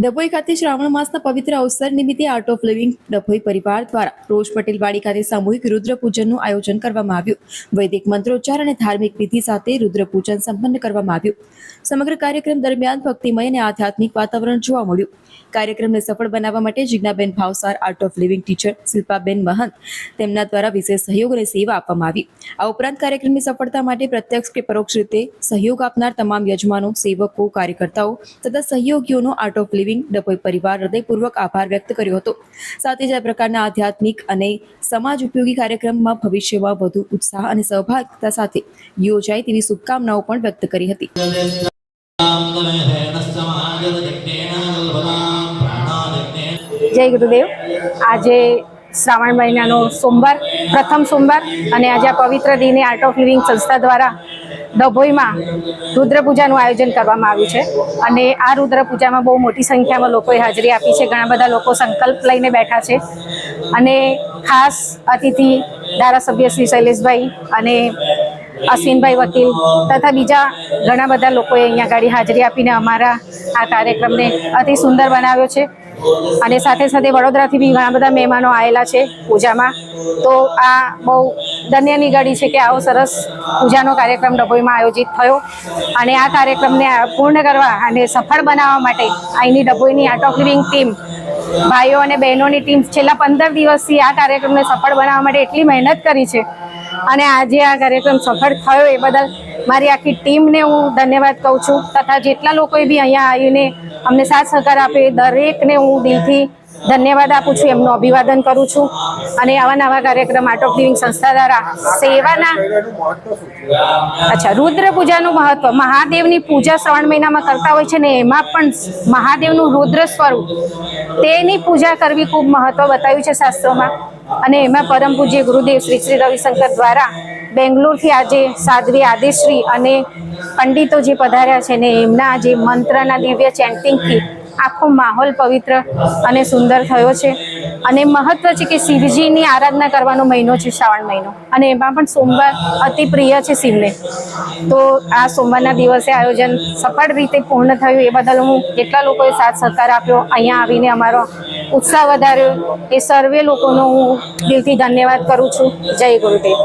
ડભોઈ ખાતે શ્રાવણ માસના પવિત્ર અવસર નિમિત્તે આર્ટ ઓફ લિવિંગ ડભોઈ પરિવાર દ્વારા રોજ પટેલવાડી ખાતે સામૂહિક રુદ્ર પૂજનનું આયોજન કરવામાં આવ્યું। વૈદિક મંત્રોચ્ચાર અને ધાર્મિક વિધિ સાથે રુદ્ર પૂજન સંપન્ન કરવામાં આવ્યું। સમગ્ર કાર્યક્રમ દરમિયાન ભક્તિમય અને આધ્યાત્મિક વાતાવરણ જોવા મળ્યું। કાર્યક્રમને સફળ બનાવવા માટે Jignaben Bhavsar, art of living teacher Shilpaben Mahant તેમના દ્વારા વિશેષ સહયોગ અને સેવા આપવામાં આવી। આ ઉપરાંત કાર્યક્રમની સફળતા માટે પ્રત્યક્ષ કે પરોક્ષ રીતે સહયોગ આપનાર તમામ યજમાનો, સેવકો, કાર્યકર્તાઓ તથા સહયોગીઓનો આર્ટ ઓફ લિવિંગ ડભોઈ પરિવાર હૃદયપૂર્વક આભાર વ્યક્ત કર્યો હતો। સાથે જ આ પ્રકારના આધ્યાત્મિક અને સમાજ ઉપયોગી કાર્યક્રમમાં ભવિષ્યમાં વધુ ઉત્સાહ અને સહભાગિતા સાથે યોજાય તેવી શુભકામનાઓ પણ વ્યક્ત કરી હતી। જય ગુરુદેવ। આજે શ્રાવણ મહિનાનો સોમવાર, પ્રથમ સોમવાર અને આજે આ પવિત્ર દિને આર્ટ ઓફ લિવિંગ સંસ્થા દ્વારા ડભોઈમાં રુદ્ર પૂજાનું આયોજન કરવામાં આવ્યું છે અને આ રુદ્ર પૂજામાં બહુ મોટી સંખ્યામાં લોકોએ હાજરી આપી છે। ઘણા બધા લોકો સંકલ્પ લઈને બેઠા છે અને ખાસ અતિથિ ધારાસભ્ય શ્રી શૈલેષભાઈ અને અશ્વિનભાઈ વકીલ તથા બીજા ઘણા બધા લોકોએ અહીંયા ગાડી હાજરી આપીને અમારા આ કાર્યક્રમને અતિ સુંદર બનાવ્યો છે અને સાથે સાથે વડોદરાથી બી ઘણા બધા મહેમાનો આવેલા છે પૂજામાં। તો આ બહુ ધન્યની ઘડી છે કે આવો સરસ પૂજાનો કાર્યક્રમ ડભોઈમાં આયોજિત થયો અને આ કાર્યક્રમને પૂર્ણ કરવા અને સફળ બનાવવા માટે અહીંની ડભોઈની આર્ટ ઓફ લિવિંગ ટીમ, ભાઈઓ અને બહેનોની ટીમ છેલ્લા 15 દિવસથી આ કાર્યક્રમને સફળ બનાવવા માટે એટલી મહેનત કરી છે અને આજે આ કાર્યક્રમ સફળ થયો એ બદલ મારી આખી ટીમને હું ધન્યવાદ કહું છું તથા જેટલા લોકોએ બી અહીંયા આવીને અમને સાથ સહકાર આપે દરેકને હું દિલથી ધન્યવાદ આપું છું, એમનું અભિવાદન કરું છું અને આવા નવા કાર્યક્રમ આર્ટ ઓફ લિવિંગ સંસ્થા દ્વારા સેવાના રુદ્ર પૂજાનું મહત્વ, મહાદેવની પૂજા શ્રાવણ મહિનામાં કરતા હોય છે ને એમાં પણ મહાદેવનું રુદ્ર સ્વરૂપ તેની પૂજા કરવી ખૂબ મહત્વ બતાવ્યું છે શાસ્ત્રોમાં અને એમાં પરમ પૂજ્ય ગુરુદેવ શ્રી શ્રી રવિશંકર દ્વારા બેંગ્લોરથી આજે સાધ્વી આદેશ્રી અને પંડિતો જે પધાર્યા છે ને એમના જે મંત્રના દિવ્ય ચેન્ટિંગથી આખો માહોલ પવિત્ર અને સુંદર થયો છે અને મહત્વ છે કે શિવજીની આરાધના કરવાનો મહિનો છે શ્રાવણ મહિનો અને એમાં પણ સોમવાર અતિ પ્રિય છે શિવને। તો આ સોમવારના દિવસે આયોજન સફળ રીતે પૂર્ણ થયું એ બદલ હું કેટલા લોકોએ સાથ સહકાર આપ્યો, અહીંયા આવીને અમારો ઉત્સાહ વધાર્યો એ સર્વે લોકોનો હું દિલથી ધન્યવાદ કરું છું। જય ગુરુદેવ।